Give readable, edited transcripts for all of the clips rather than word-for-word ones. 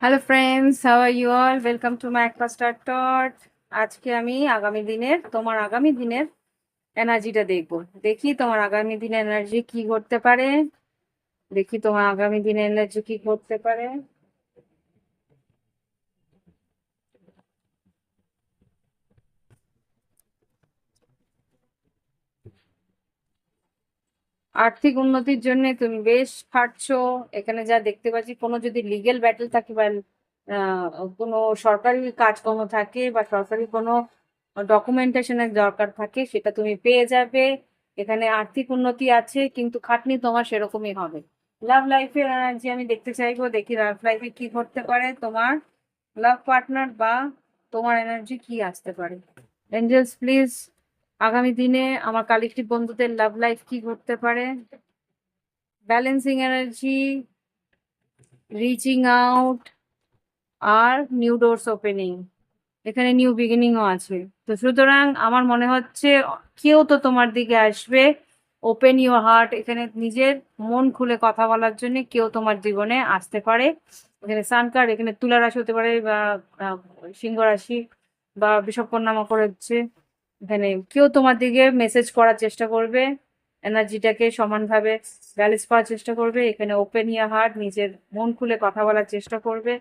Hello friends, how are you all? Welcome to my cluster thought. আজকে আমি তোমার আগামী দিনের এনার্জিটা দেখবো। দেখি তোমার আগামী দিনের এনার্জি কি করতে পারে। দেখি তোমার আগামী দিনের এনার্জি কি করতে পারে। আর্থিক উন্নতির জন্য তুমি বেশ খাটছো। এখানে যা দেখতে পাচ্ছি, কোনো যদি লিগেল ব্যাটেল থাকে বা কোনো সরকারি কাজকর্ম থাকে বা সরকারি কোনো ডকুমেন্টেশনের দরকার থাকে, সেটা তুমি পেয়ে যাবে। এখানে আর্থিক উন্নতি আছে, কিন্তু খাটনি তোমার সেরকমই হবে। লাভ লাইফের এনার্জি আমি দেখতে চাইবো। দেখি লাভ লাইফে কি ঘটতে পারে, তোমার লাভ পার্টনার বা তোমার এনার্জি কি আসতে পারে। এঞ্জেলস প্লিজ, আগামী দিনে আমার কালেকটিভ বন্ধুদের লাভ লাইফ কি ঘটতে পারে। ব্যালেন্সিং এনার্জি, রিচিং আউট, আর নিউ ডোরস ওপেনিং। এখানে নিউ বিগিনিংও আছে। তো সুতরাং আমার মনে হচ্ছে কেউ তো তোমার দিকে আসবে। ওপেন ইউর হার্ট, এখানে নিজের মন খুলে কথা বলার জন্য কেউ তোমার জীবনে আসতে পারে। এখানে সান কার্ড, এখানে তুলা রাশি হতে পারে বা আহ, সিংহ রাশি বা বিষবকন্যা মকর হচ্ছে। এখানে কেউ তোমার দিকে মেসেজ করার চেষ্টা করবে, এনার্জিটাকে সমানভাবে ব্যালেন্স করার চেষ্টা করবে। এখানে ওপেন ইউর হার্ট, নিজের মন খুলে কথা বলার চেষ্টা করবে।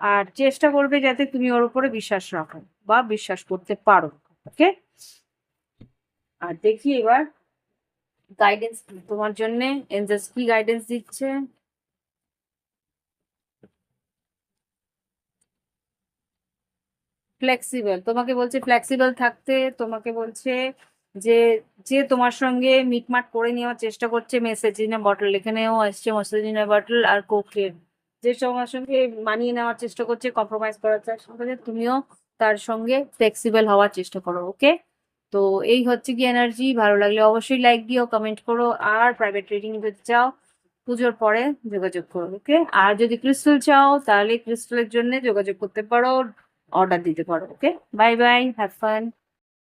আর চেষ্টা করবে যাতে তুমি ওর উপরে বিশ্বাস রাখো বা বিশ্বাস করতে পারো। ওকে, আর দেখি এবার গাইডেন্স তোমার জন্য এঞ্জেলস কি গাইডেন্স দিচ্ছে। ফ্লেক্সিবল, তোমাকে বলছে ফ্লেক্সিবল থাকতে। তোমাকে বলছে যে যে তোমার সঙ্গে মিটমাট করে নেওয়ার চেষ্টা করছে, মেসেজিনা বটল এখানেও আসছে, মেসেজিনা বটল আর কোকেন, যে তোমার সঙ্গে মানিয়ে নেওয়ার চেষ্টা করছে, কম্প্রোমাইজ করার চেষ্টা করছে, তুমিও তার সঙ্গে ফ্লেক্সিবল হওয়ার চেষ্টা করো। ওকে, তো এই হচ্ছে কি এনার্জি। ভালো লাগলে অবশ্যই লাইক দিও, কমেন্ট করো, আর প্রাইভেট রিডিং যদি চাও পুজোর পরে যোগাযোগ করো। ওকে, আর যদি ক্রিস্টাল চাও তাহলে ক্রিস্টালের জন্য যোগাযোগ করতে পারো, অর্ডার দিতে পারো। ওকে, বাই বাই, হ্যাভ ফান।